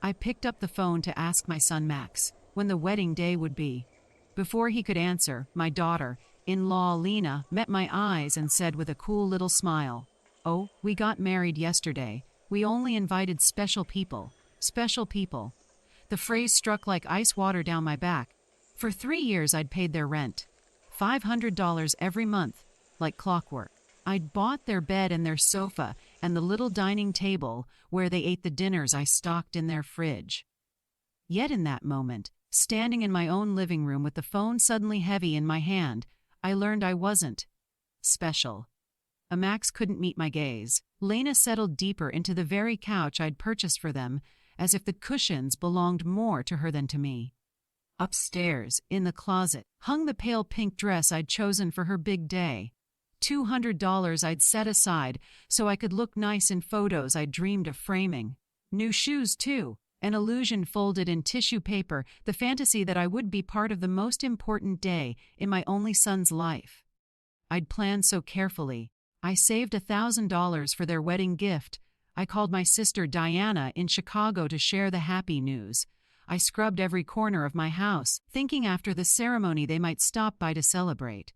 I picked up the phone to ask my son Max when the wedding day would be. Before he could answer, my daughter-in-law Lena met my eyes and said with a cool little smile, "Oh, we got married yesterday. We only invited special people. Special people." The phrase struck like ice water down my back. For 3 years I'd paid their rent. $500 every month, like clockwork. I'd bought their bed and their sofa and the little dining table where they ate the dinners I stocked in their fridge. Yet in that moment, standing in my own living room with the phone suddenly heavy in my hand, I learned I wasn't special. Max couldn't meet my gaze. Lena settled deeper into the very couch I'd purchased for them, as if the cushions belonged more to her than to me. Upstairs, in the closet, hung the pale pink dress I'd chosen for her big day. $200 I'd set aside so I could look nice in photos I'd dreamed of framing. New shoes, too. An illusion folded in tissue paper, the fantasy that I would be part of the most important day in my only son's life. I'd planned so carefully. I saved $1,000 for their wedding gift. I called my sister Diana in Chicago to share the happy news. I scrubbed every corner of my house, thinking after the ceremony they might stop by to celebrate.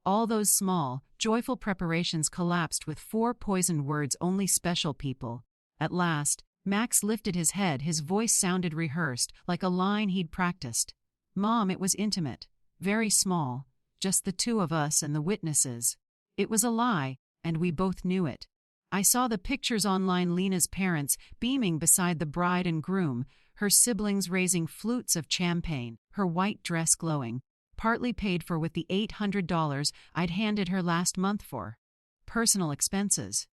All those small, joyful preparations collapsed with 4 poisoned words only special people. At last, Max lifted his head, his voice sounded rehearsed, like a line he'd practiced. "Mom, it was intimate. Very small. Just the 2 of us and the witnesses." It was a lie, and we both knew it. I saw the pictures online, Lena's parents beaming beside the bride and groom, her siblings raising flutes of champagne, her white dress glowing, partly paid for with the $800 I'd handed her last month for personal expenses.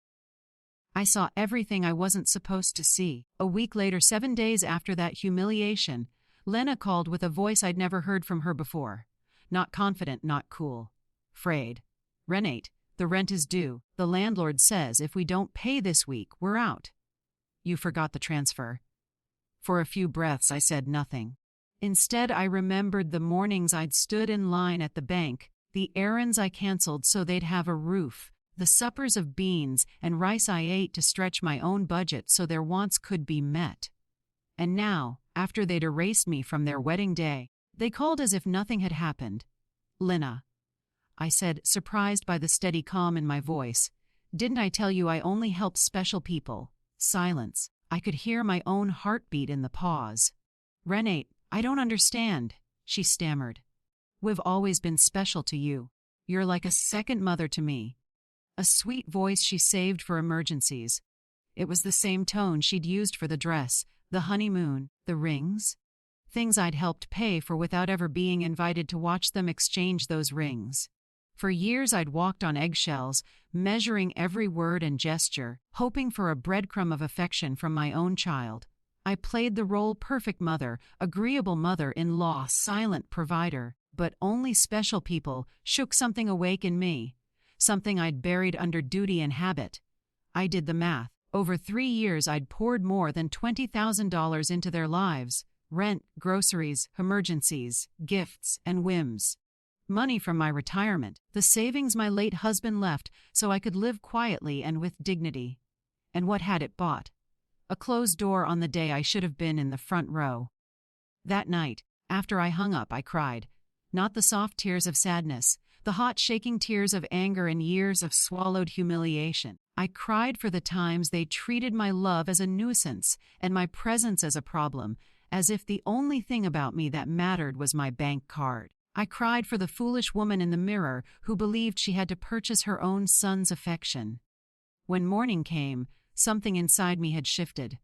I saw everything I wasn't supposed to see. A week later, 7 days after that humiliation, Lena called with a voice I'd never heard from her before. Not confident, not cool. Frayed. "Renate, the rent is due. The landlord says if we don't pay this week, we're out." "You forgot the transfer." For a few breaths I said nothing. Instead, I remembered the mornings I'd stood in line at the bank, the errands I canceled so they'd have a roof, the suppers of beans and rice I ate to stretch my own budget so their wants could be met. And now, after they'd erased me from their wedding day, they called as if nothing had happened. "Lena," I said, surprised by the steady calm in my voice, "didn't I tell you I only help special people?" Silence. I could hear my own heartbeat in the pause. "Renate, I don't understand," she stammered. "We've always been special to you. You're like a second mother to me." A sweet voice she saved for emergencies. It was the same tone she'd used for the dress, the honeymoon, the rings. Things I'd helped pay for without ever being invited to watch them exchange those rings. For years I'd walked on eggshells, measuring every word and gesture, hoping for a breadcrumb of affection from my own child. I played the role perfect mother, agreeable mother-in-law, silent provider, but only special people shook something awake in me. Something I'd buried under duty and habit. I did the math. Over 3 years I'd poured more than $20,000 into their lives. Rent, groceries, emergencies, gifts, and whims. Money from my retirement, the savings my late husband left so I could live quietly and with dignity. And what had it bought? A closed door on the day I should have been in the front row. That night, after I hung up, I cried. Not the soft tears of sadness, the hot shaking tears of anger and years of swallowed humiliation. I cried for the times they treated my love as a nuisance and my presence as a problem, as if the only thing about me that mattered was my bank card. I cried for the foolish woman in the mirror who believed she had to purchase her own son's affection. When morning came, something inside me had shifted.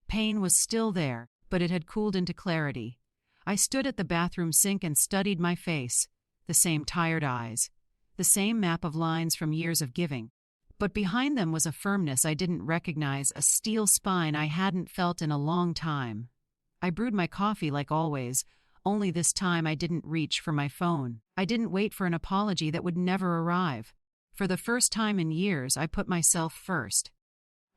Pain was still there, but it had cooled into clarity. I stood at the bathroom sink and studied my face. The same tired eyes, the same map of lines from years of giving. But behind them was a firmness I didn't recognize, a steel spine I hadn't felt in a long time. I brewed my coffee like always, only this time I didn't reach for my phone. I didn't wait for an apology that would never arrive. For the first time in years, I put myself first.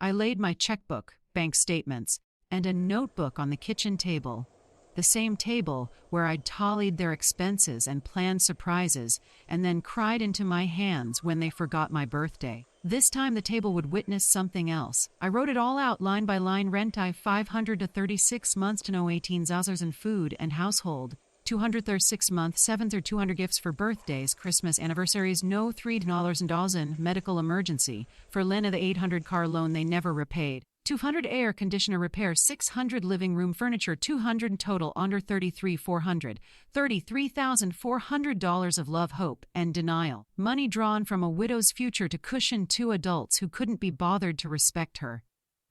I laid my checkbook, bank statements, and a notebook on the kitchen table. The same table where I'd tallied their expenses and planned surprises, and then cried into my hands when they forgot my birthday. This time the table would witness something else. I wrote it all out line by line. Renate 500 to 36 months to no 18 Zazzers in food and household. 236 month 7th or 200 gifts for birthdays, Christmas, anniversaries, no $3 and dozen, medical emergency. For Lena the 800 car loan they never repaid. 200 air conditioner repair, 600 living room furniture, 200 total under 33,400. $33,400 of love, hope, and denial. Money drawn from a widow's future to cushion two adults who couldn't be bothered to respect her.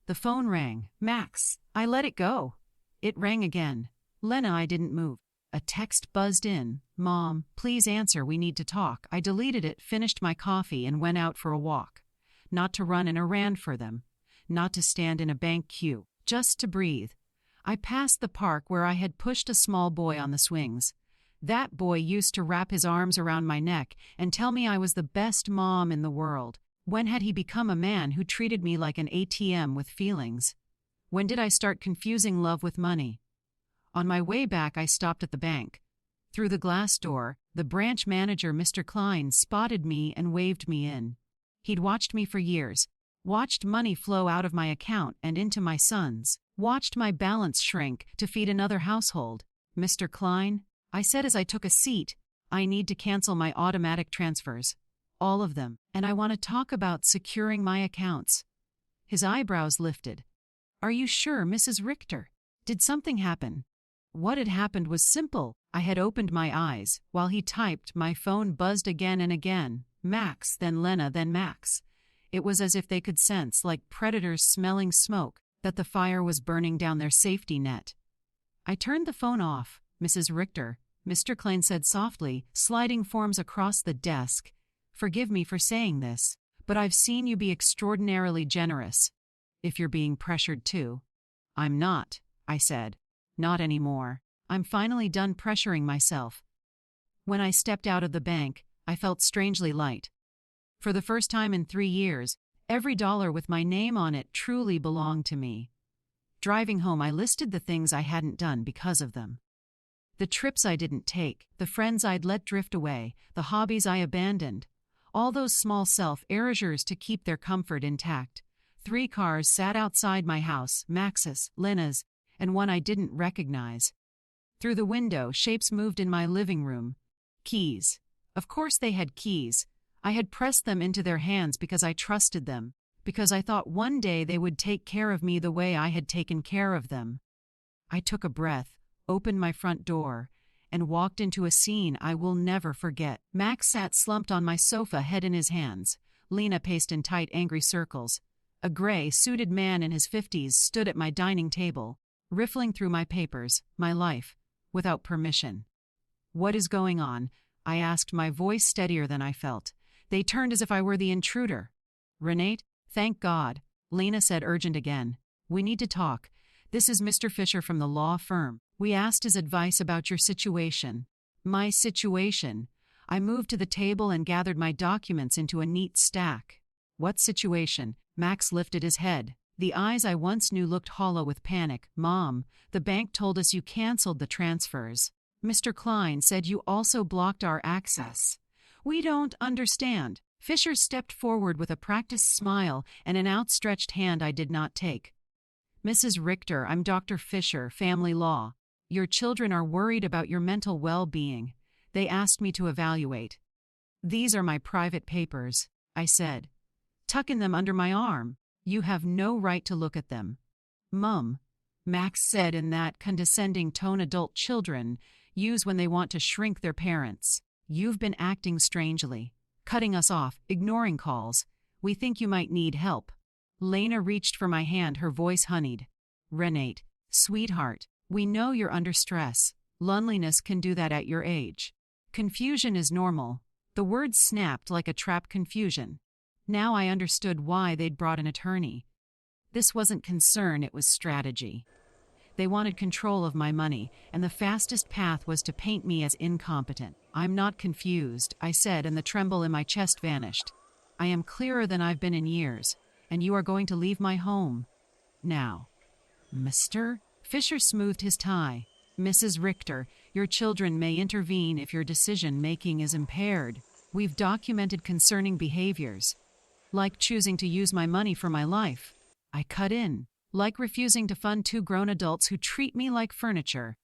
The phone rang. Max. I let it go. It rang again. Lena, I didn't move. A text buzzed in. Mom, please answer, we need to talk. I deleted it, finished my coffee, and went out for a walk. Not to run an errand for them. Not to stand in a bank queue. Just to breathe. I passed the park where I had pushed a small boy on the swings. That boy used to wrap his arms around my neck and tell me I was the best mom in the world. When had he become a man who treated me like an ATM with feelings? When did I start confusing love with money? On my way back, I stopped at the bank. Through the glass door, the branch manager, Mr. Klein, spotted me and waved me in. He'd watched me for years, watched money flow out of my account and into my son's, watched my balance shrink to feed another household. Mr. Klein, I said as I took a seat, I need to cancel my automatic transfers. All of them. And I want to talk about securing my accounts. His eyebrows lifted. Are you sure, Mrs. Richter? Did something happen? What had happened was simple. I had opened my eyes. While he typed, my phone buzzed again and again. Max, then Lena, then Max. It was as if they could sense, like predators smelling smoke, that the fire was burning down their safety net. I turned the phone off. Mrs. Richter, Mr. Klein said softly, sliding forms across the desk. Forgive me for saying this, but I've seen you be extraordinarily generous. If you're being pressured too. I'm not, I said. Not anymore. I'm finally done pressuring myself. When I stepped out of the bank, I felt strangely light. For the first time in 3 years, every dollar with my name on it truly belonged to me. Driving home, I listed the things I hadn't done because of them. The trips I didn't take, the friends I'd let drift away, the hobbies I abandoned. All those small self-erasures to keep their comfort intact. 3 cars sat outside my house, Max's, Lena's, and one I didn't recognize. Through the window, shapes moved in my living room. Keys. Of course they had keys. I had pressed them into their hands because I trusted them, because I thought one day they would take care of me the way I had taken care of them. I took a breath, opened my front door, and walked into a scene I will never forget. Max sat slumped on my sofa, head in his hands. Lena paced in tight, angry circles. A gray, suited man in his 50s stood at my dining table, riffling through my papers, my life, without permission. What is going on? I asked, my voice steadier than I felt. They turned as if I were the intruder. Renate, thank God. Lena said, urgent again. We need to talk. This is Mr. Fisher from the law firm. We asked his advice about your situation. My situation. I moved to the table and gathered my documents into a neat stack. What situation? Max lifted his head. The eyes I once knew looked hollow with panic. Mom, the bank told us you canceled the transfers. Mr. Klein said you also blocked our access. We don't understand. Fisher stepped forward with a practiced smile and an outstretched hand I did not take. Mrs. Richter, I'm Dr. Fisher, Family Law. Your children are worried about your mental well-being. They asked me to evaluate. These are my private papers, I said, tucking them under my arm. You have no right to look at them. Mum, Max said in that condescending tone adult children use when they want to shrink their parents. You've been acting strangely, cutting us off, ignoring calls. We think you might need help. Lena reached for my hand, her voice honeyed. Renate, sweetheart, we know you're under stress. Loneliness can do that at your age. Confusion is normal. The words snapped like a trapped confusion. Now I understood why they'd brought an attorney. This wasn't concern, it was strategy. They wanted control of my money, and the fastest path was to paint me as incompetent. I'm not confused, I said, and the tremble in my chest vanished. I am clearer than I've been in years, and you are going to leave my home. Now. Mr. Fisher smoothed his tie. Mrs. Richter, your children may intervene if your decision-making is impaired. We've documented concerning behaviors. Like choosing to use my money for my life. I cut in. Like refusing to fund two grown adults who treat me like furniture.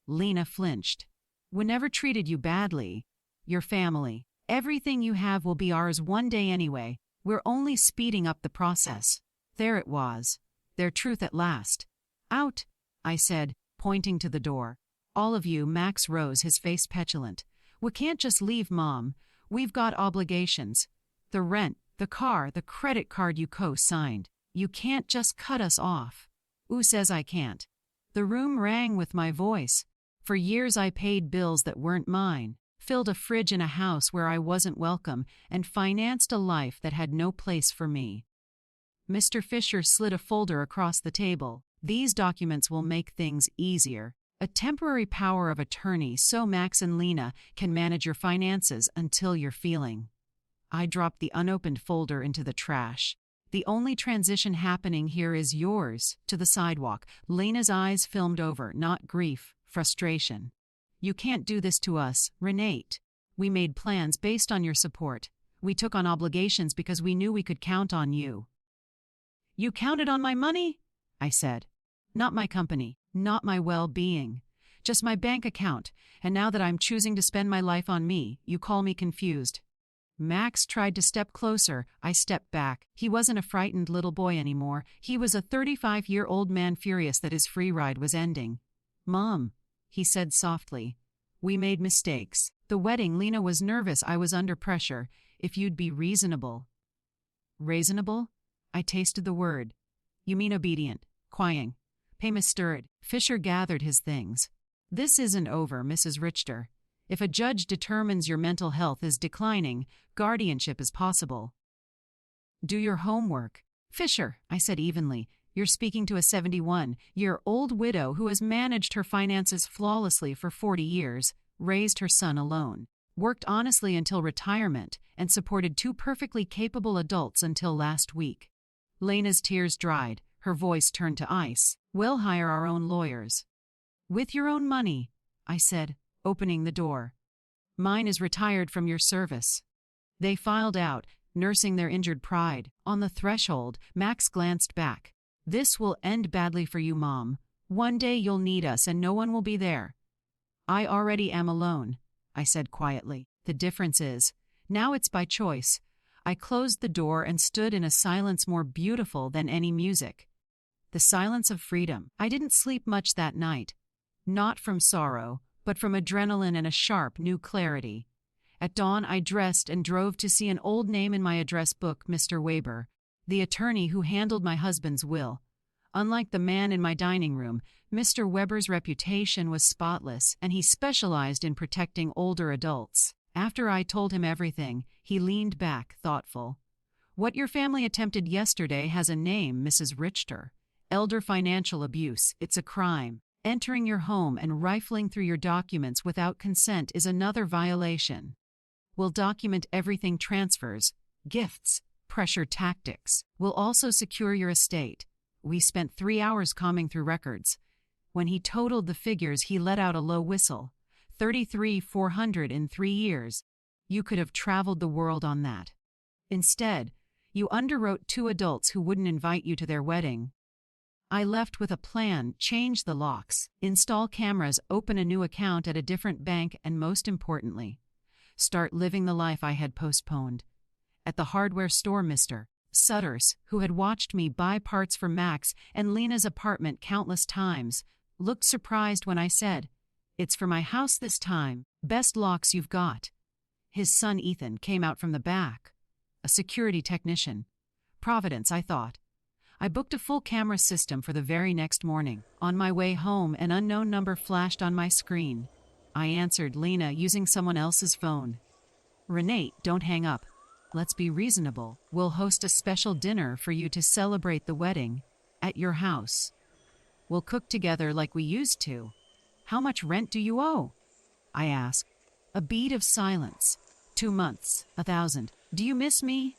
Lena flinched. We never treated you badly. Your family. Everything you have will be ours one day anyway. We're only speeding up the process. There it was. Their truth at last. Out, I said, pointing to the door. All of you, Max rose, his face petulant. We can't just leave, Mom. We've got obligations. The rent, the car, the credit card you co-signed. You can't just cut us off. Who says I can't? The room rang with my voice. For years I paid bills that weren't mine, filled a fridge in a house where I wasn't welcome, and financed a life that had no place for me. Mr. Fisher slid a folder across the table. These documents will make things easier. A temporary power of attorney so Max and Lena can manage your finances until you're feeling. I dropped the unopened folder into the trash. The only transition happening here is yours, to the sidewalk. Lena's eyes filmed over, not grief, frustration. You can't do this to us, Renate. We made plans based on your support. We took on obligations because we knew we could count on you. You counted on my money? I said. Not my company, not my well-being. Just my bank account, and now that I'm choosing to spend my life on me, you call me confused. Max tried to step closer. I stepped back. He wasn't a frightened little boy anymore. He was a 35-year-old man furious that his free ride was ending. Mom, he said softly, we made mistakes. The wedding, Lena was nervous. I was under pressure. If you'd be reasonable. Reasonable? I tasted the word. You mean obedient, quiet. Pema stirred. Fisher gathered his things. This isn't over, Mrs. Richter. If a judge determines your mental health is declining, guardianship is possible. Do your homework. Fisher, I said evenly, you're speaking to a 71-year-old widow who has managed her finances flawlessly for 40 years, raised her son alone, worked honestly until retirement, and supported two perfectly capable adults until last week. Lena's tears dried. Her voice turned to ice. We'll hire our own lawyers. With your own money, I said, opening the door. Mine is retired from your service. They filed out, nursing their injured pride. On the threshold, Max glanced back. This will end badly for you, Mom. One day you'll need us and no one will be there. I already am alone, I said quietly. The difference is, now it's by choice. I closed the door and stood in a silence more beautiful than any music. The silence of freedom. I didn't sleep much that night. Not from sorrow, but from adrenaline and a sharp new clarity. At dawn, I dressed and drove to see an old name in my address book, Mr. Weber, the attorney who handled my husband's will. Unlike the man in my dining room, Mr. Weber's reputation was spotless, and he specialized in protecting older adults. After I told him everything, he leaned back, thoughtful. What your family attempted yesterday has a name, Mrs. Richter. Elder financial abuse. It's a crime. Entering your home and rifling through your documents without consent is another violation. We'll document everything: transfers, gifts, pressure tactics. We'll also secure your estate. We spent 3 hours combing through records. When he totaled the figures, he let out a low whistle. 33,400 in 3 years. You could have traveled the world on that. Instead, you underwrote two adults who wouldn't invite you to their wedding. I left with a plan: change the locks, install cameras, open a new account at a different bank, and most importantly, start living the life I had postponed. At the hardware store, Mr. Sutters, who had watched me buy parts for Max and Lena's apartment countless times, looked surprised when I said, "It's for my house this time. Best locks you've got." His son Ethan came out from the back. A security technician. Providence, I thought. I booked a full camera system for the very next morning. On my way home, an unknown number flashed on my screen. I answered, Lena, using someone else's phone. Renate, don't hang up. Let's be reasonable. We'll host a special dinner for you to celebrate the wedding at your house. We'll cook together like we used to. How much rent do you owe? I asked. A bead of silence. 2 months, 1,000. Do you miss me?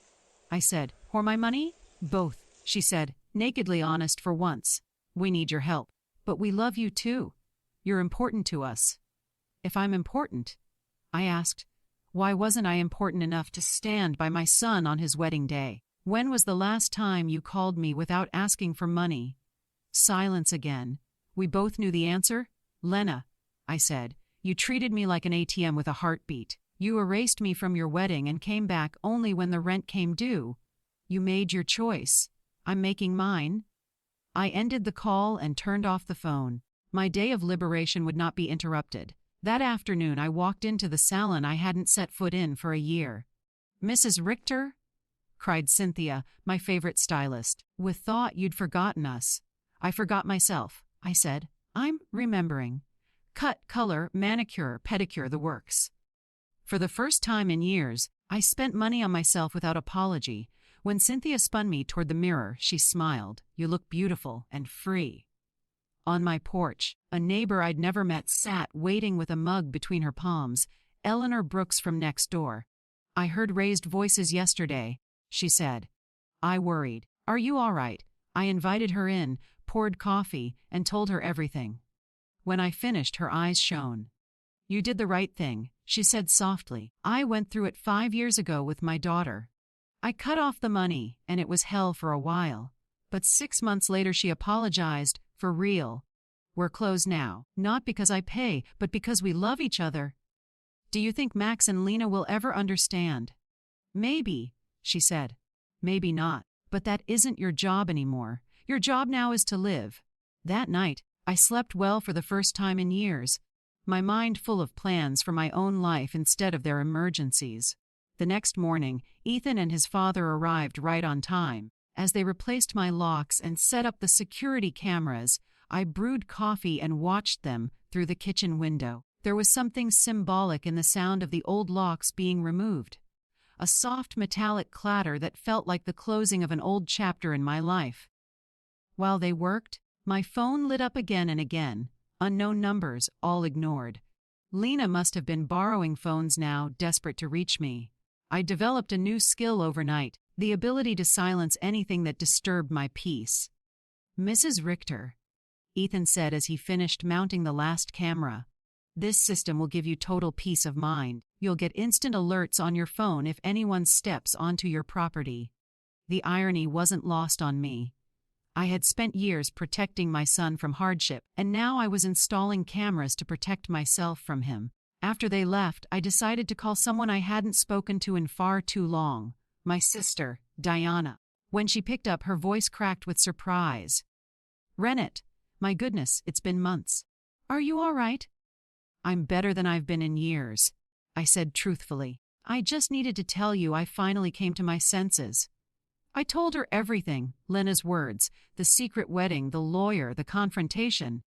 I said. Or my money? Both, she said, nakedly honest for once. We need your help. But we love you too. You're important to us. If I'm important, I asked, why wasn't I important enough to stand by my son on his wedding day? When was the last time you called me without asking for money? Silence again. We both knew the answer. Lena, I said, you treated me like an ATM with a heartbeat. You erased me from your wedding and came back only when the rent came due. You made your choice. I'm making mine. I ended the call and turned off the phone. My day of liberation would not be interrupted. That afternoon I walked into the salon I hadn't set foot in for a year. Mrs. Richter? Cried Cynthia, my favorite stylist. We thought you'd forgotten us. I forgot myself, I said. I'm remembering. Cut, color, manicure, pedicure, the works. For the first time in years, I spent money on myself without apology. When Cynthia spun me toward the mirror, she smiled. You look beautiful and free. On my porch, a neighbor I'd never met sat waiting with a mug between her palms, Eleanor Brooks from next door. I heard raised voices yesterday, she said. I worried. Are you all right? I invited her in, poured coffee, and told her everything. When I finished, her eyes shone. You did the right thing, she said softly. I went through it 5 years ago with my daughter. I cut off the money, and it was hell for a while. But 6 months later she apologized, for real. We're close now, not because I pay, but because we love each other. Do you think Max and Lena will ever understand? Maybe, she said. Maybe not, but that isn't your job anymore. Your job now is to live. That night, I slept well for the first time in years, my mind full of plans for my own life instead of their emergencies. The next morning, Ethan and his father arrived right on time. As they replaced my locks and set up the security cameras, I brewed coffee and watched them through the kitchen window. There was something symbolic in the sound of the old locks being removed. A soft metallic clatter that felt like the closing of an old chapter in my life. While they worked, my phone lit up again and again, unknown numbers, all ignored. Lena must have been borrowing phones now, desperate to reach me. I developed a new skill overnight, the ability to silence anything that disturbed my peace. Mrs. Richter, Ethan said as he finished mounting the last camera. This system will give you total peace of mind. You'll get instant alerts on your phone if anyone steps onto your property. The irony wasn't lost on me. I had spent years protecting my son from hardship, and now I was installing cameras to protect myself from him. After they left, I decided to call someone I hadn't spoken to in far too long, my sister, Diana. When she picked up, her voice cracked with surprise. Renate, my goodness, it's been months. Are you all right? I'm better than I've been in years, I said truthfully. I just needed to tell you I finally came to my senses. I told her everything, Lena's words, the secret wedding, the lawyer, the confrontation.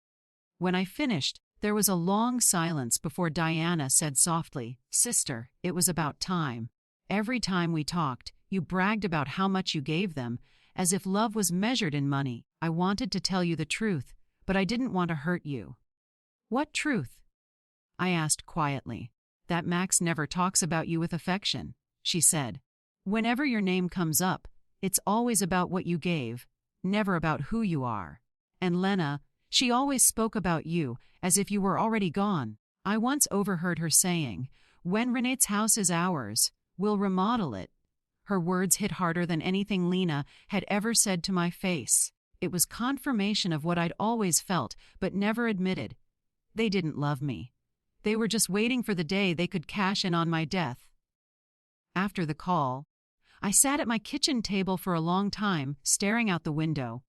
When I finished, there was a long silence before Diana said softly, Sister, it was about time. Every time we talked, you bragged about how much you gave them, as if love was measured in money. I wanted to tell you the truth, but I didn't want to hurt you. What truth? I asked quietly. That Max never talks about you with affection, she said. Whenever your name comes up, it's always about what you gave, never about who you are. And Lena, she always spoke about you, as if you were already gone. I once overheard her saying, when Renate's house is ours, we'll remodel it. Her words hit harder than anything Lena had ever said to my face. It was confirmation of what I'd always felt, but never admitted. They didn't love me. They were just waiting for the day they could cash in on my death. After the call, I sat at my kitchen table for a long time, staring out the window.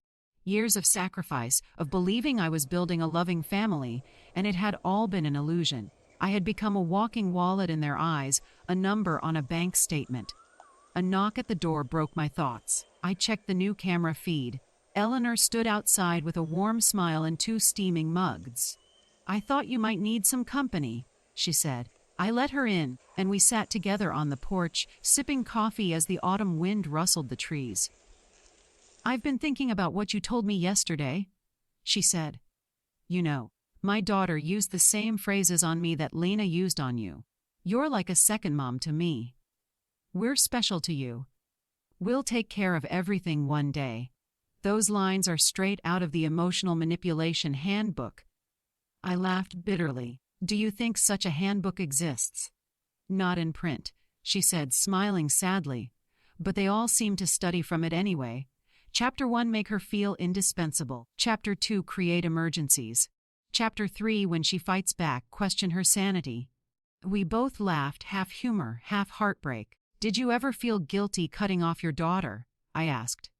Years of sacrifice, of believing I was building a loving family, and it had all been an illusion. I had become a walking wallet in their eyes, a number on a bank statement. A knock at the door broke my thoughts. I checked the new camera feed. Eleanor stood outside with a warm smile and 2 steaming mugs. I thought you might need some company, she said. I let her in, and we sat together on the porch, sipping coffee as the autumn wind rustled the trees. I've been thinking about what you told me yesterday, she said. You know, my daughter used the same phrases on me that Lena used on you. You're like a second mom to me. We're special to you. We'll take care of everything one day. Those lines are straight out of the Emotional Manipulation Handbook. I laughed bitterly. Do you think such a handbook exists? Not in print, she said, smiling sadly. but they all seem to study from it anyway. Chapter 1, make her feel indispensable. Chapter 2, create emergencies. Chapter 3, when she fights back, question her sanity. We both laughed, half humor, half heartbreak. Did you ever feel guilty cutting off your daughter? I asked.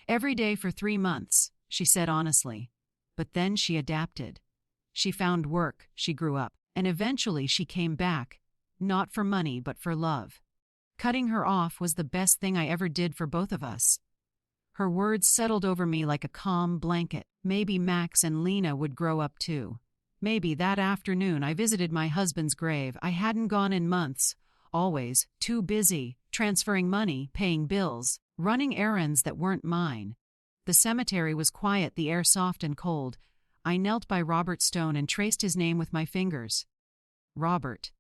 Every day for 3 months, she said honestly. But then she adapted. She found work, she grew up, and eventually she came back. Not for money, but for love. Cutting her off was the best thing I ever did for both of us. Her words settled over me like a calm blanket. Maybe Max and Lena would grow up too. Maybe that afternoon I visited my husband's grave. I hadn't gone in months. Always too busy, transferring money, paying bills, running errands that weren't mine. The cemetery was quiet, the air soft and cold. I knelt by Robert's stone and traced his name with my fingers. Robert,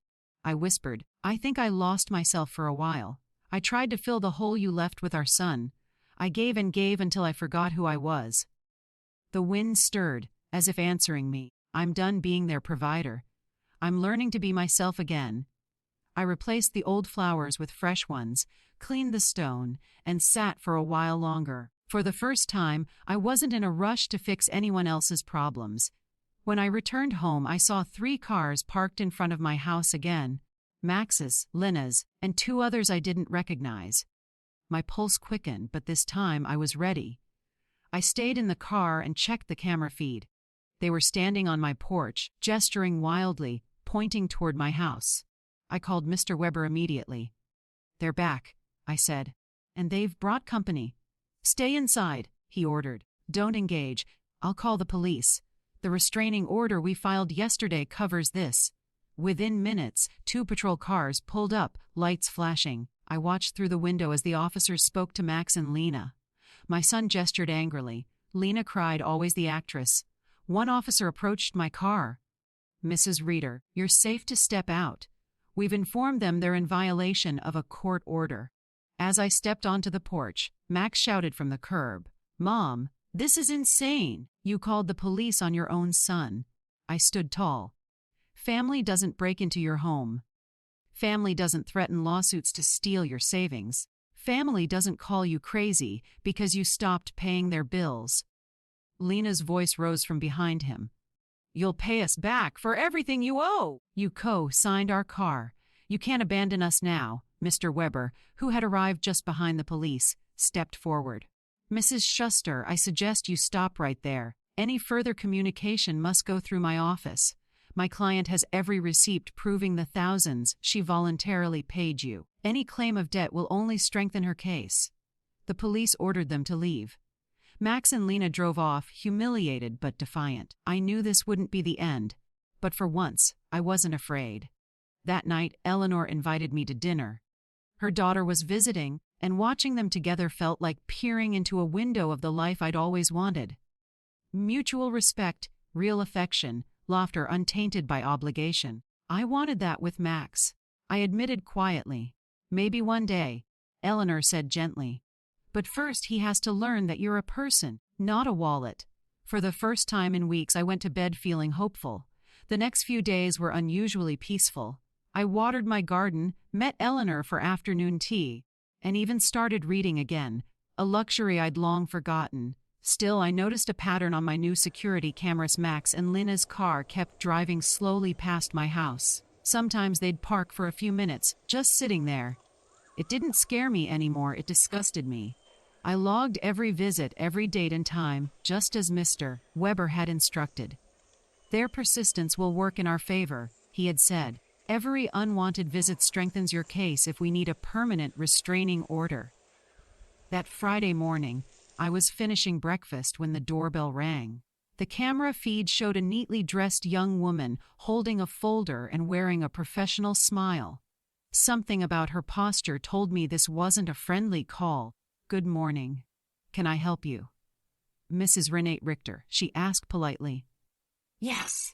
I whispered. I think I lost myself for a while. I tried to fill the hole you left with our son. I gave and gave until I forgot who I was. The wind stirred, as if answering me. I'm done being their provider. I'm learning to be myself again. I replaced the old flowers with fresh ones, cleaned the stone, and sat for a while longer. For the first time, I wasn't in a rush to fix anyone else's problems. When I returned home, I saw 3 cars parked in front of my house again. Max's, Lena's, and 2 others I didn't recognize. My pulse quickened, but this time I was ready. I stayed in the car and checked the camera feed. They were standing on my porch, gesturing wildly, pointing toward my house. I called Mr. Weber immediately. They're back, I said. And they've brought company. Stay inside, he ordered. Don't engage. I'll call the police. The restraining order we filed yesterday covers this. Within minutes, 2 patrol cars pulled up, lights flashing. I watched through the window as the officers spoke to Max and Lena. My son gestured angrily. Lena cried, always the actress. One officer approached my car. Mrs. Reeder, you're safe to step out. We've informed them they're in violation of a court order. As I stepped onto the porch, Max shouted from the curb, Mom, this is insane. You called the police on your own son. I stood tall. Family doesn't break into your home. Family doesn't threaten lawsuits to steal your savings. Family doesn't call you crazy because you stopped paying their bills. Lena's voice rose from behind him. You'll pay us back for everything you owe. You co-signed our car. You can't abandon us now. Mr. Weber, who had arrived just behind the police, stepped forward. Mrs. Schuster, I suggest you stop right there. Any further communication must go through my office. My client has every receipt proving the thousands she voluntarily paid you. Any claim of debt will only strengthen her case. The police ordered them to leave. Max and Lena drove off, humiliated but defiant. I knew this wouldn't be the end, but for once, I wasn't afraid. That night, Eleanor invited me to dinner. Her daughter was visiting, and watching them together felt like peering into a window of the life I'd always wanted. Mutual respect, real affection, laughter untainted by obligation. I wanted that with Max. I admitted quietly. Maybe one day, Eleanor said gently. But first he has to learn that you're a person, not a wallet. For the first time in weeks I went to bed feeling hopeful. The next few days were unusually peaceful. I watered my garden, met Eleanor for afternoon tea, and even started reading again, a luxury I'd long forgotten. Still, I noticed a pattern on my new security cameras. Max and Lena's car kept driving slowly past my house. Sometimes they'd park for a few minutes, just sitting there. It didn't scare me anymore, it disgusted me. I logged every visit, every date and time, just as Mr. Weber had instructed. Their persistence will work in our favor, he had said. Every unwanted visit strengthens your case if we need a permanent restraining order. That Friday morning, I was finishing breakfast when the doorbell rang. The camera feed showed a neatly dressed young woman holding a folder and wearing a professional smile. Something about her posture told me this wasn't a friendly call. Good morning. Can I help you? Mrs. Renate Richter, she asked politely. Yes.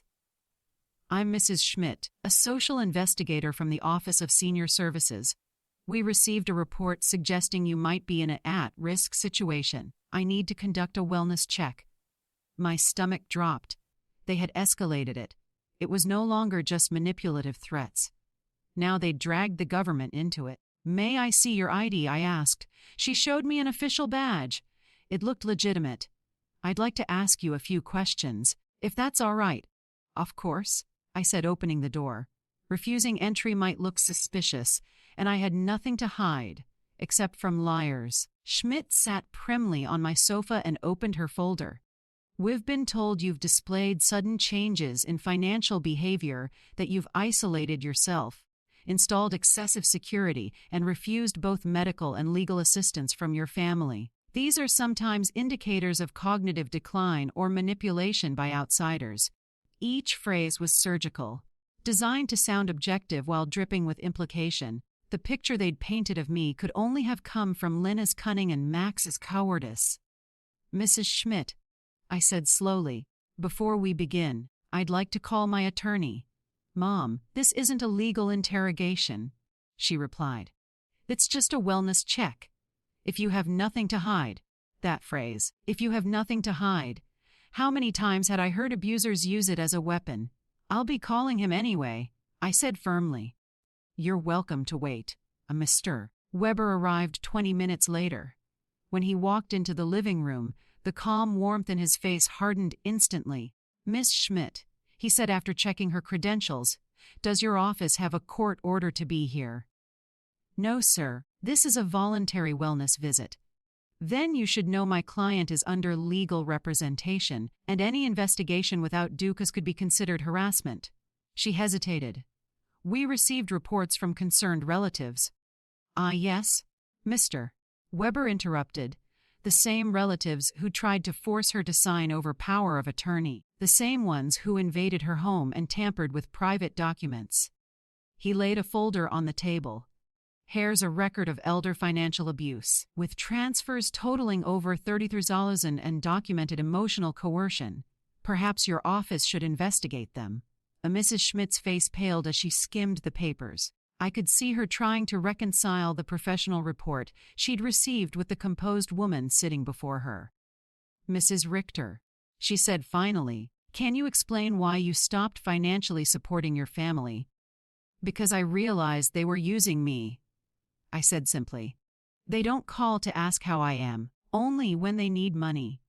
I'm Mrs. Schmidt, a social investigator from the Office of Senior Services. We received a report suggesting you might be in an at-risk situation. I need to conduct a wellness check. My stomach dropped. They had escalated it. It was no longer just manipulative threats. Now they'd dragged the government into it. "May I see your ID?" I asked. She showed me an official badge. It looked legitimate. "I'd like to ask you a few questions, if that's all right." "Of course," I said, opening the door. Refusing entry might look suspicious, and I had nothing to hide, except from liars. Schmidt sat primly on my sofa and opened her folder. "We've been told you've displayed sudden changes in financial behavior, that you've isolated yourself, installed excessive security, and refused both medical and legal assistance from your family. These are sometimes indicators of cognitive decline or manipulation by outsiders." Each phrase was surgical, designed to sound objective while dripping with implication. The picture they'd painted of me could only have come from Lena's cunning and Max's cowardice. "Mrs. Schmidt," I said slowly, "before we begin, I'd like to call my attorney." "Mom, this isn't a legal interrogation," she replied. "It's just a wellness check. If you have nothing to hide." That phrase, "if you have nothing to hide." How many times had I heard abusers use it as a weapon? "I'll be calling him anyway," I said firmly. "You're welcome to wait." Mr. Weber arrived 20 minutes later. When he walked into the living room, the calm warmth in his face hardened instantly. "Miss Schmidt," he said after checking her credentials, "does your office have a court order to be here?" "No, sir. This is a voluntary wellness visit." "Then you should know my client is under legal representation, and any investigation without due cause could be considered harassment." She hesitated. "We received reports from concerned relatives." "Ah, yes?" Mr. Weber interrupted. "The same relatives who tried to force her to sign over power of attorney, the same ones who invaded her home and tampered with private documents." He laid a folder on the table. "Here's a record of elder financial abuse, with transfers totaling over $33,000 and documented emotional coercion. Perhaps your office should investigate them." Mrs. Schmidt's face paled as she skimmed the papers. I could see her trying to reconcile the professional report she'd received with the composed woman sitting before her. "Mrs. Richter," she said finally, "can you explain why you stopped financially supporting your family?" "Because I realized they were using me," I said simply. "They don't call to ask how I am, only when they need money.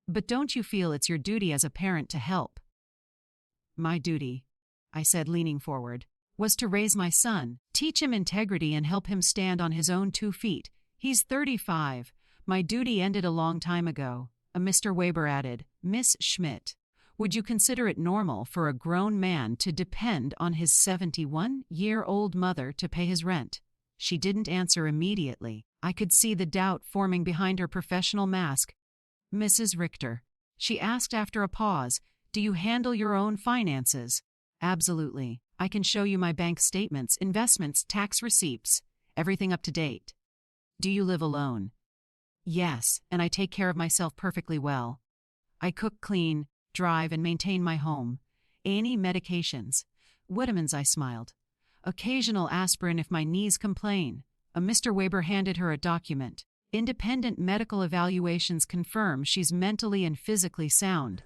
But don't you feel it's your duty as a parent to help?" "My duty," I said, leaning forward, "was to raise my son, teach him integrity and help him stand on his own 2 feet. He's 35. My duty ended a long time ago." Mr. Weber added, "Miss Schmidt, would you consider it normal for a grown man to depend on his 71-year-old mother to pay his rent?" She didn't answer immediately. I could see the doubt forming behind her professional mask. "Mrs. Richter," she asked after a pause, "do you handle your own finances?" "Absolutely. I can show you my bank statements, investments, tax receipts, everything up to date." "Do you live alone?" "Yes, and I take care of myself perfectly well. I cook, clean, drive, and maintain my home. Any medications?" "Vitamins," I smiled. "Occasional aspirin if my knees complain." Mr. Weber handed her a document. "Independent medical evaluations confirm she's mentally and physically sound."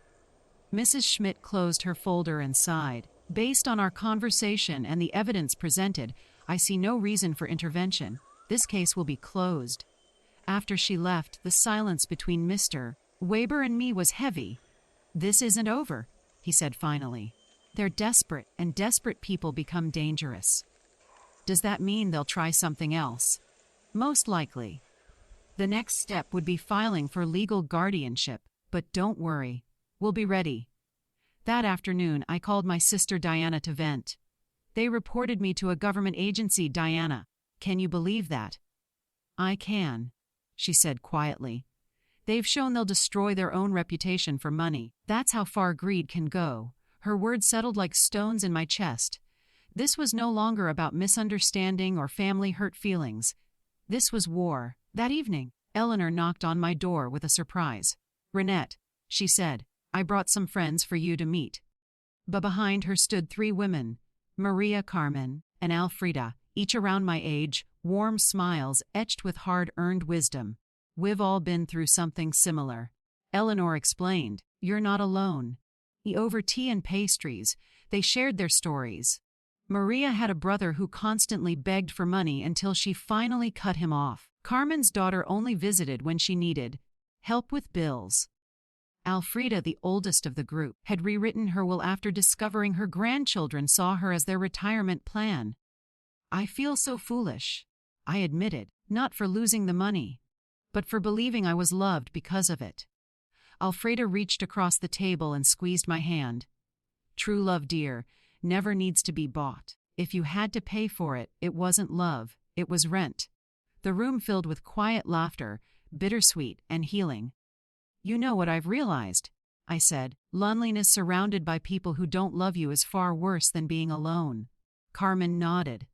Mrs. Schmidt closed her folder and sighed. "Based on our conversation and the evidence presented, I see no reason for intervention. This case will be closed." After she left, the silence between Mr. Weber and me was heavy. "This isn't over," he said finally. "They're desperate, and desperate people become dangerous." "Does that mean they'll try something else?" "Most likely. The next step would be filing for legal guardianship, but don't worry. We'll be ready." That afternoon, I called my sister Diana to vent. "They reported me to a government agency, Diana. Can you believe that?" "I can," she said quietly. "They've shown they'll destroy their own reputation for money. That's how far greed can go." Her words settled like stones in my chest. This was no longer about misunderstanding or family hurt feelings. This was war. That evening, Eleanor knocked on my door with a surprise. "Renate," she said, "I brought some friends for you to meet." But behind her stood 3 women, Maria, Carmen, and Alfreda, each around my age, warm smiles etched with hard-earned wisdom. "We've all been through something similar," Eleanor explained. "You're not alone." Over tea and pastries, they shared their stories. Maria had a brother who constantly begged for money until she finally cut him off. Carmen's daughter only visited when she needed help with bills. Alfreda, the oldest of the group, had rewritten her will after discovering her grandchildren saw her as their retirement plan. I feel so foolish, I admitted, not for losing the money, but for believing I was loved because of it. Alfreda reached across the table and squeezed my hand. True love, dear, never needs to be bought. If you had to pay for it, it wasn't love, it was rent. The room filled with quiet laughter, bittersweet and healing. You know what I've realized, I said. Loneliness surrounded by people who don't love you is far worse than being alone. Carmen nodded.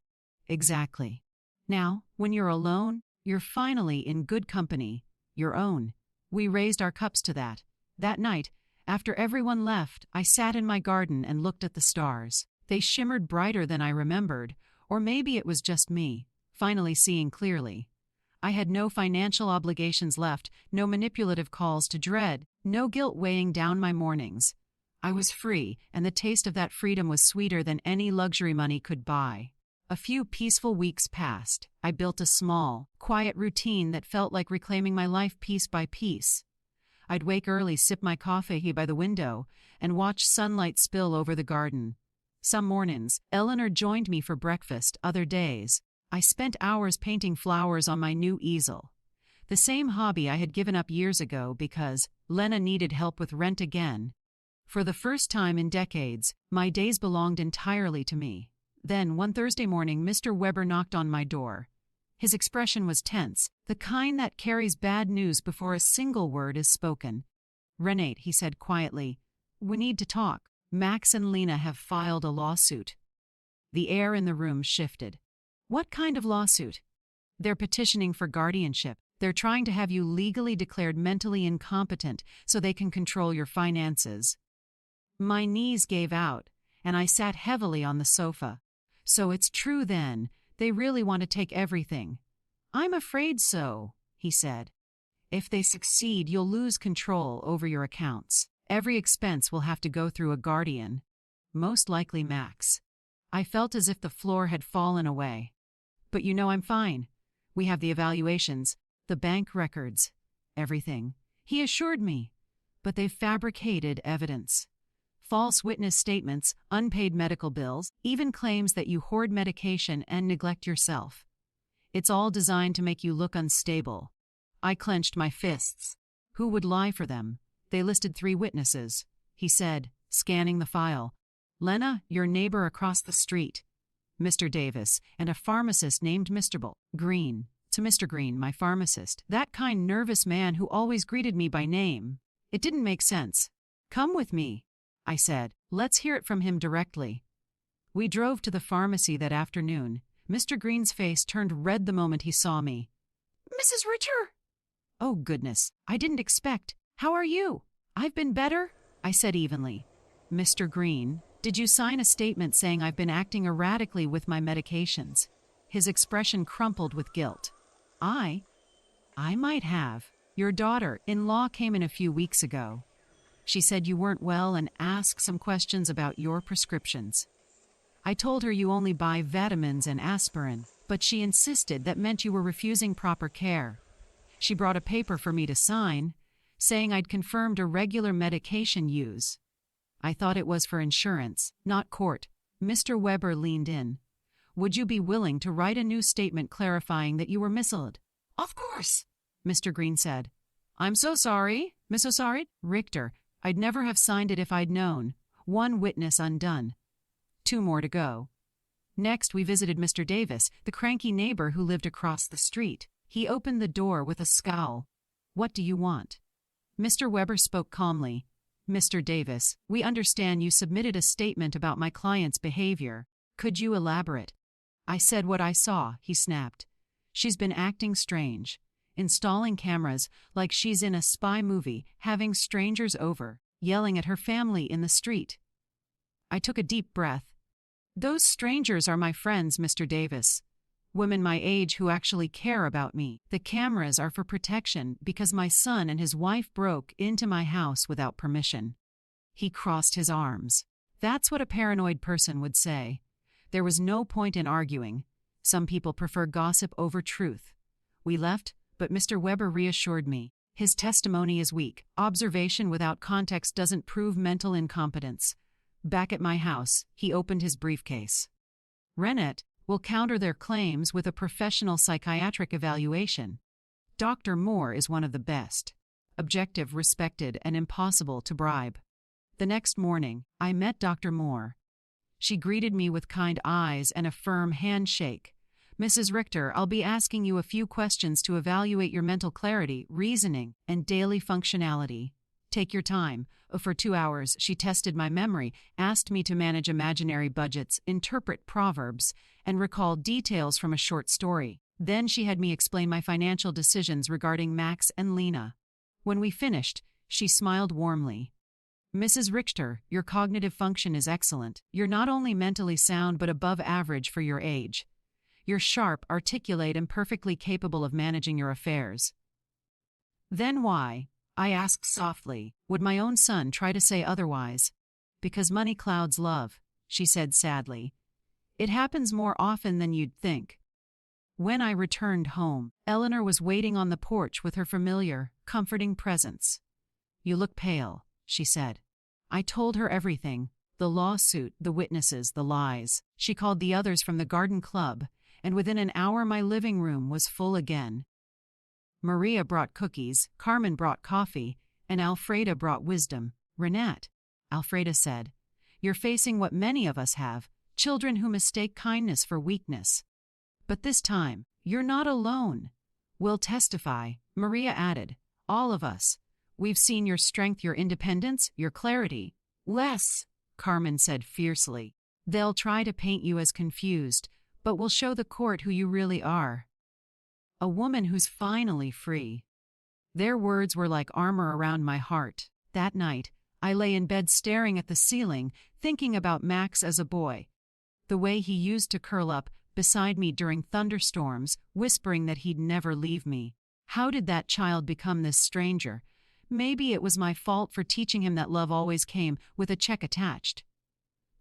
Exactly. Now, when you're alone, you're finally in good company, your own. We raised our cups to that. That night, after everyone left, I sat in my garden and looked at the stars. They shimmered brighter than I remembered, or maybe it was just me, finally seeing clearly. I had no financial obligations left, no manipulative calls to dread, no guilt weighing down my mornings. I was free, and the taste of that freedom was sweeter than any luxury money could buy. A few peaceful weeks passed. I built a small, quiet routine that felt like reclaiming my life piece by piece. I'd wake early, sip my coffee by the window, and watch sunlight spill over the garden. Some mornings, Eleanor joined me for breakfast. Other days, I spent hours painting flowers on my new easel. The same hobby I had given up years ago because Lena needed help with rent again. For the first time in decades, my days belonged entirely to me. Then, one Thursday morning, Mr. Weber knocked on my door. His expression was tense, the kind that carries bad news before a single word is spoken. "Renate," he said quietly, "we need to talk. Max and Lena have filed a lawsuit." The air in the room shifted. "What kind of lawsuit?" "They're petitioning for guardianship. They're trying to have you legally declared mentally incompetent so they can control your finances." My knees gave out, and I sat heavily on the sofa. "So it's true then. They really want to take everything." "I'm afraid so," he said. "If they succeed, you'll lose control over your accounts. Every expense will have to go through a guardian. Most likely Max." I felt as if the floor had fallen away. "But you know I'm fine. We have the evaluations, the bank records, everything," he assured me. "But they've fabricated evidence. False witness statements, unpaid medical bills, even claims that you hoard medication and neglect yourself. It's all designed to make you look unstable." I clenched my fists. "Who would lie for them? They listed 3 witnesses," he said, scanning the file. "Lena, your neighbor across the street, Mr. Davis, and a pharmacist named Mr. Green. To Mr. Green, my pharmacist, that kind nervous man who always greeted me by name. It didn't make sense. Come with me," I said. "Let's hear it from him directly." We drove to the pharmacy that afternoon. Mr. Green's face turned red the moment he saw me. "Mrs. Richer!" "Oh, goodness, I didn't expect. How are you?" "I've been better," I said evenly. "Mr. Green, did you sign a statement saying I've been acting erratically with my medications?" His expression crumpled with guilt. I might have. Your daughter-in-law came in a few weeks ago. She said you weren't well and asked some questions about your prescriptions. I told her you only buy vitamins and aspirin, but she insisted that meant you were refusing proper care. She brought a paper for me to sign, saying I'd confirmed a regular medication use. I thought it was for insurance, not court. Mr. Weber leaned in. "Would you be willing to write a new statement clarifying that you were misled?" "Of course," Mr. Green said. "I'm so sorry, Miss Osari." "Richter, I'd never have signed it if I'd known. 1 witness undone. 2 more to go." Next, we visited Mr. Davis, the cranky neighbor who lived across the street. He opened the door with a scowl. "What do you want?" Mr. Weber spoke calmly. "Mr. Davis, we understand you submitted a statement about my client's behavior. Could you elaborate?" "I said what I saw," he snapped. "She's been acting strange. Installing cameras like she's in a spy movie, having strangers over, yelling at her family in the street." I took a deep breath. "Those strangers are my friends, Mr. Davis. Women my age who actually care about me. The cameras are for protection because my son and his wife broke into my house without permission." He crossed his arms. "That's what a paranoid person would say. There was no point in arguing. Some people prefer gossip over truth. We left, but Mr. Weber reassured me. His testimony is weak. Observation without context doesn't prove mental incompetence. Back at my house, he opened his briefcase. Renate will counter their claims with a professional psychiatric evaluation. Dr. Moore is one of the best. Objective, respected, and impossible to bribe. The next morning, I met Dr. Moore. She greeted me with kind eyes and a firm handshake. Mrs. Richter, I'll be asking you a few questions to evaluate your mental clarity, reasoning, and daily functionality. Take your time. For 2 hours, she tested my memory, asked me to manage imaginary budgets, interpret proverbs, and recall details from a short story. Then she had me explain my financial decisions regarding Max and Lena. When we finished, she smiled warmly. Mrs. Richter, your cognitive function is excellent. You're not only mentally sound but above average for your age. You're sharp, articulate, and perfectly capable of managing your affairs. Then why, I asked softly, would my own son try to say otherwise? Because money clouds love, she said sadly. It happens more often than you'd think. When I returned home, Eleanor was waiting on the porch with her familiar, comforting presence. You look pale, she said. I told her everything, the lawsuit, the witnesses, the lies. She called the others from the garden club, and within an hour my living room was full again. Maria brought cookies, Carmen brought coffee, and Alfreda brought wisdom. Renate, Alfreda said, you're facing what many of us have, children who mistake kindness for weakness. But this time, you're not alone. We'll testify, Maria added. All of us. We've seen your strength, your independence, your clarity. Less, Carmen said fiercely. They'll try to paint you as confused, but we'll show the court who you really are. A woman who's finally free. Their words were like armor around my heart. That night, I lay in bed staring at the ceiling, thinking about Max as a boy. The way he used to curl up beside me during thunderstorms, whispering that he'd never leave me. How did that child become this stranger? Maybe it was my fault for teaching him that love always came with a check attached.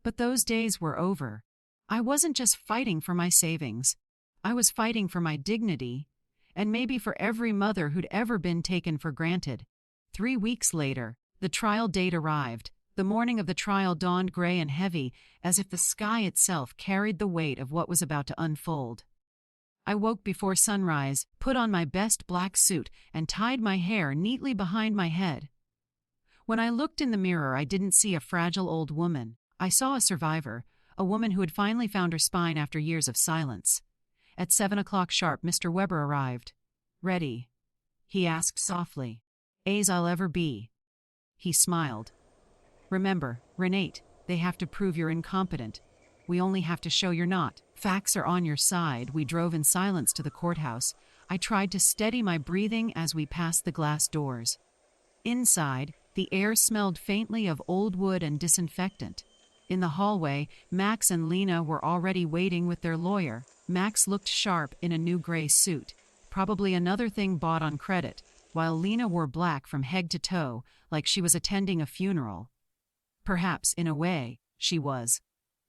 But those days were over. I wasn't just fighting for my savings. I was fighting for my dignity, and maybe for every mother who'd ever been taken for granted. 3 weeks later, the trial date arrived. The morning of the trial dawned gray and heavy, as if the sky itself carried the weight of what was about to unfold. I woke before sunrise, put on my best black suit, and tied my hair neatly behind my head. When I looked in the mirror, I didn't see a fragile old woman. I saw a survivor, a woman who had finally found her spine after years of silence. At 7 o'clock sharp, Mr. Weber arrived. Ready? He asked softly. As I'll ever be. He smiled. Remember, Renate, they have to prove you're incompetent. We only have to show you're not. Facts are on your side. We drove in silence to the courthouse. I tried to steady my breathing as we passed the glass doors. Inside, the air smelled faintly of old wood and disinfectant. In the hallway, Max and Lena were already waiting with their lawyer. Max looked sharp in a new gray suit, probably another thing bought on credit, while Lena wore black from head to toe, like she was attending a funeral. Perhaps, in a way, she was.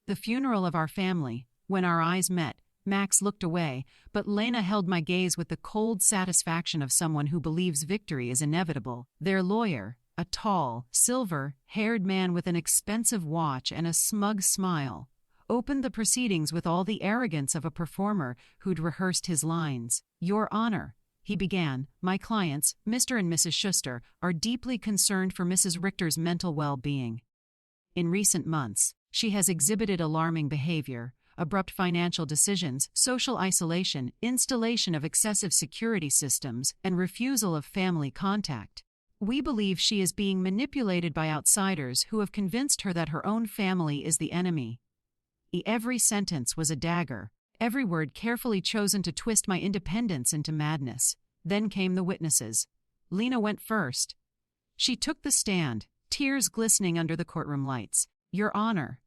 The funeral of our family. When our eyes met, Max looked away, but Lena held my gaze with the cold satisfaction of someone who believes victory is inevitable. Their lawyer, a tall, silver-haired man with an expensive watch and a smug smile, opened the proceedings with all the arrogance of a performer who'd rehearsed his lines. Your Honor, he began, my clients, Mr. and Mrs. Schuster, are deeply concerned for Mrs. Richter's mental well-being. In recent months, she has exhibited alarming behavior, abrupt financial decisions, social isolation, installation of excessive security systems, and refusal of family contact. We believe she is being manipulated by outsiders who have convinced her that her own family is the enemy. Every sentence was a dagger, every word carefully chosen to twist my independence into madness. Then came the witnesses. Lena went first. She took the stand, tears glistening under the courtroom lights. Your Honor,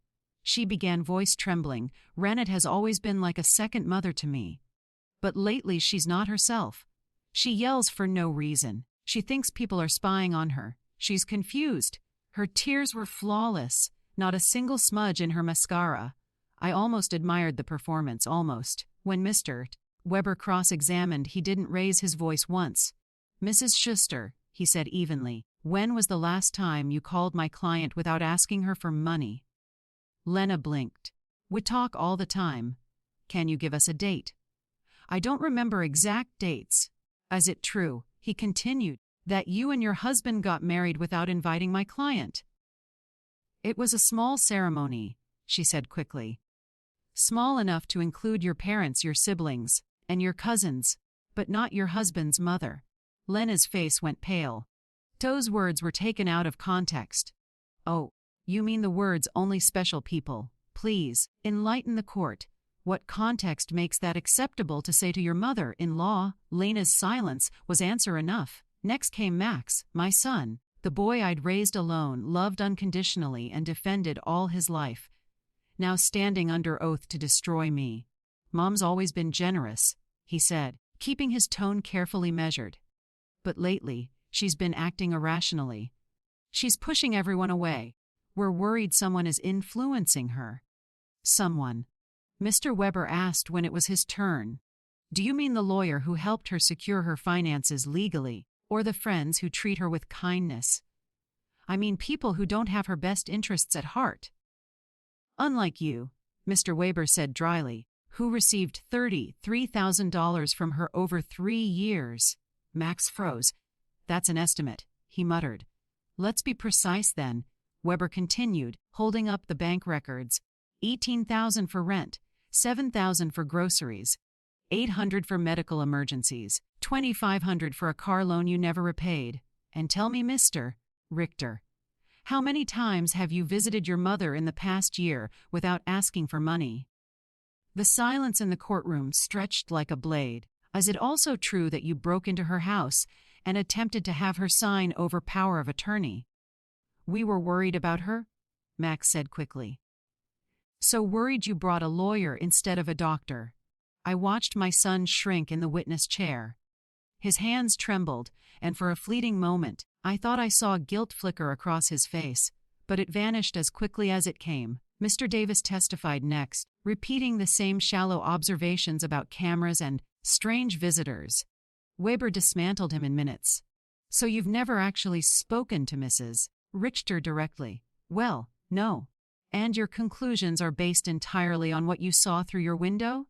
she began, voice trembling, Renate has always been like a second mother to me. But lately she's not herself. She yells for no reason. She thinks people are spying on her. She's confused. Her tears were flawless, not a single smudge in her mascara. I almost admired the performance, almost. When Mr. Weber cross-examined, he didn't raise his voice once. "Mrs. Schuster," he said evenly, "when was the last time you called my client without asking her for money?" Lena blinked. "We talk all the time. Can you give us a date?" "I don't remember exact dates." "Is it true," he continued, "that you and your husband got married without inviting my client?" "It was a small ceremony," she said quickly. "Small enough to include your parents, your siblings, and your cousins, but not your husband's mother." Lena's face went pale. Those words were taken out of context. "Oh, you mean the words 'only special people'? Please, enlighten the court. What context makes that acceptable to say to your mother-in-law?" Lena's silence was answer enough. Next came Max, my son, the boy I'd raised alone, loved unconditionally, and defended all his life, now standing under oath to destroy me. "Mom's always been generous," he said, keeping his tone carefully measured. "But lately, she's been acting irrationally. She's pushing everyone away. We're worried someone is influencing her." "Someone?" Mr. Weber asked when it was his turn. "Do you mean the lawyer who helped her secure her finances legally, or the friends who treat her with kindness?" "I mean people who don't have her best interests at heart." "Unlike you," Mr. Weber said dryly, "who received $33,000 from her over 3 years. Max froze. "That's an estimate," he muttered. "Let's be precise then," Weber continued, holding up the bank records. $18,000 for rent, $7,000 for groceries, $800 for medical emergencies, $2,500 for a car loan you never repaid. And tell me, Mr. Richter, how many times have you visited your mother in the past year without asking for money?" The silence in the courtroom stretched like a blade. "Is it also true that you broke into her house and attempted to have her sign over power of attorney?" "We were worried about her," Max said quickly. "So worried you brought a lawyer instead of a doctor." I watched my son shrink in the witness chair. His hands trembled, and for a fleeting moment, I thought I saw guilt flicker across his face, but it vanished as quickly as it came. Mr. Davis testified next, repeating the same shallow observations about cameras and strange visitors. Weber dismantled him in minutes. "So you've never actually spoken to Mrs. Richter directly?" "Well, no." "And your conclusions are based entirely on what you saw through your window?"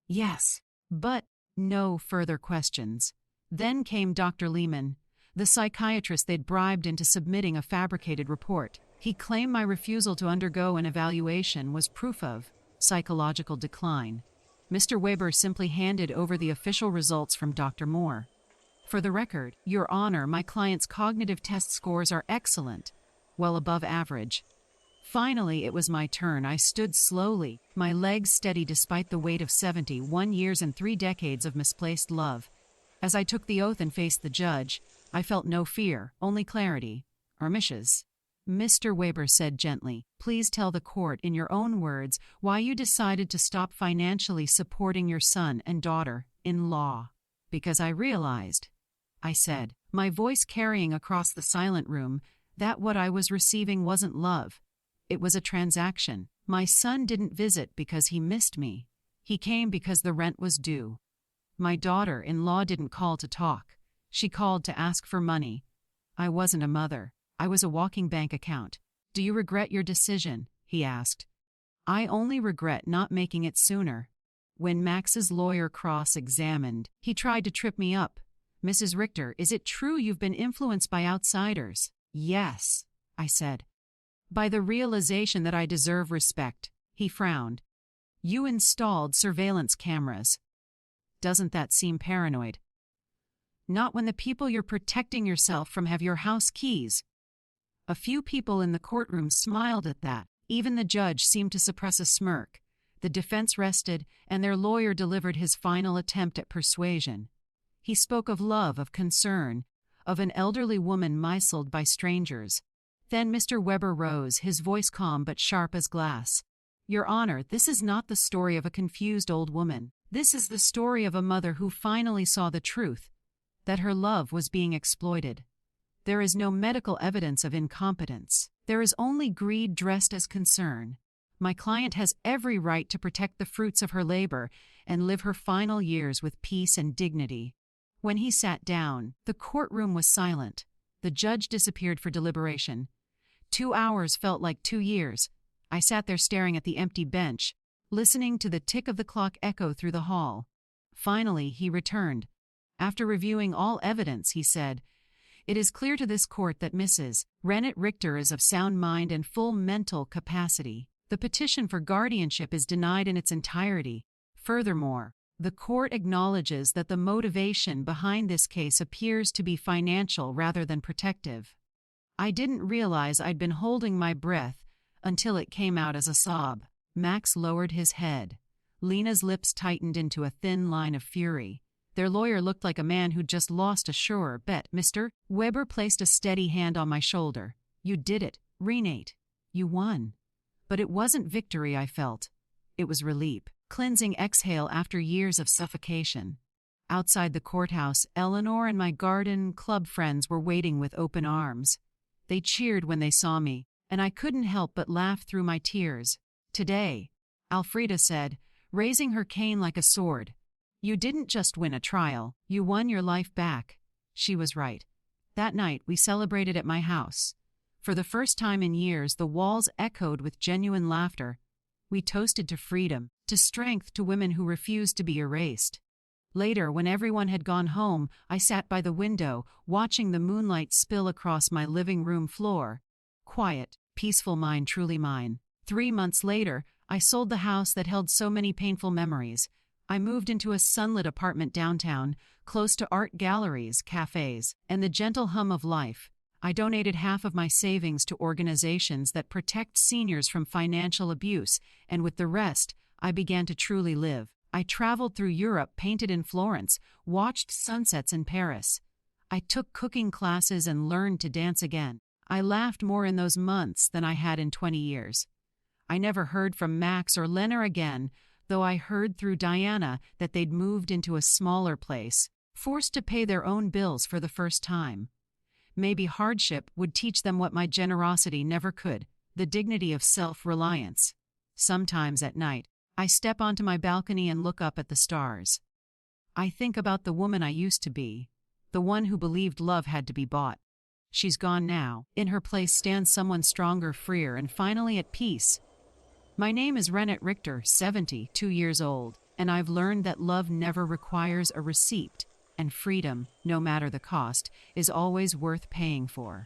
"Yes." But no further questions. Then came Dr. Lehman, the psychiatrist they'd bribed into submitting a fabricated report. He claimed my refusal to undergo an evaluation was proof of psychological decline. Mr. Weber simply handed over the official results from Dr. Moore. "For the record, Your Honor, my client's cognitive test scores are excellent, well above average." Finally, it was my turn. I stood slowly, my legs steady despite the weight of 71 years and 3 decades of misplaced love. As I took the oath and faced the judge, I felt no fear, only clarity. "Armishes," Mr. Weber said gently, "please tell the court in your own words why you decided to stop financially supporting your son and daughter-in-law." "Because I realized," I said, my voice carrying across the silent room, "that what I was receiving wasn't love. It was a transaction. My son didn't visit because he missed me. He came because the rent was due. My daughter-in-law didn't call to talk. She called to ask for money. I wasn't a mother. I was a walking bank account." "Do you regret your decision?" he asked. "I only regret not making it sooner." When Max's lawyer cross-examined, he tried to trip me up. "Mrs. Richter, is it true you've been influenced by outsiders?" "Yes," I said. "By the realization that I deserve respect." He frowned. "You installed surveillance cameras. Doesn't that seem paranoid?" "Not when the people you're protecting yourself from have your house keys." A few people in the courtroom smiled at that. Even the judge seemed to suppress a smirk. The defense rested, and their lawyer delivered his final attempt at persuasion. He spoke of love, of concern, of an elderly woman misled by strangers. Then Mr. Weber rose, his voice calm but sharp as glass. "Your Honor, this is not the story of a confused old woman. This is the story of a mother who finally saw the truth, that her love was being exploited. There is no medical evidence of incompetence. There is only greed dressed as concern. My client has every right to protect the fruits of her labor and live her final years with peace and dignity. When he sat down, the courtroom was silent. The judge disappeared for deliberation. 2 hours felt like 2 years. I sat there staring at the empty bench, listening to the tick of the clock echo through the hall. Finally, he returned. After reviewing all evidence, he said, "It is clear to this court that Mrs. Renate Richter is of sound mind and full mental capacity. The petition for guardianship is denied in its entirety. Furthermore, the court acknowledges that the motivation behind this case appears to be financial rather than protective." I didn't realize I'd been holding my breath until it came out as a sob. Max lowered his head. Lena's lips tightened into a thin line of fury. Their lawyer looked like a man who'd just lost a sure bet. "Mr. Weber placed a steady hand on my shoulder. You did it, Renate. You won." But it wasn't victory I felt. It was relief. Cleansing exhale after years of suffocation. Outside the courthouse, Eleanor and my garden club friends were waiting with open arms. They cheered when they saw me, and I couldn't help but laugh through my tears. "Today," Alfreda said, raising her cane like a sword, "you didn't just win a trial, you won your life back." She was right. That night, we celebrated at my house. For the first time in years, the walls echoed with genuine laughter. We toasted to freedom, to strength, to women who refused to be erased. Later, when everyone had gone home, I sat by the window, watching the moonlight spill across my living room floor. Quiet, peaceful mind, truly mine. 3 months later, I sold the house that held so many painful memories. I moved into a sunlit apartment downtown, close to art galleries, cafes, and the gentle hum of life. I donated half of my savings to organizations that protect seniors from financial abuse, and with the rest, I began to truly live. I traveled through Europe, painted in Florence, watched sunsets in Paris. I took cooking classes and learned to dance again. I laughed more in those months than I had in 20 years. I never heard from Max or Lena again, though I heard through Diana that they'd moved into a smaller place, forced to pay their own bills for the first time. Maybe hardship would teach them what my generosity never could, the dignity of self-reliance. Sometimes at night, I step onto my balcony and look up at the stars. I think about the woman I used to be, the one who believed love had to be bought. She's gone now. In her place stands someone stronger, freer, and finally at peace. My name is Renate Richter, 72 years old, and I've learned that love never requires a receipt, and freedom, no matter the cost, is always worth paying for.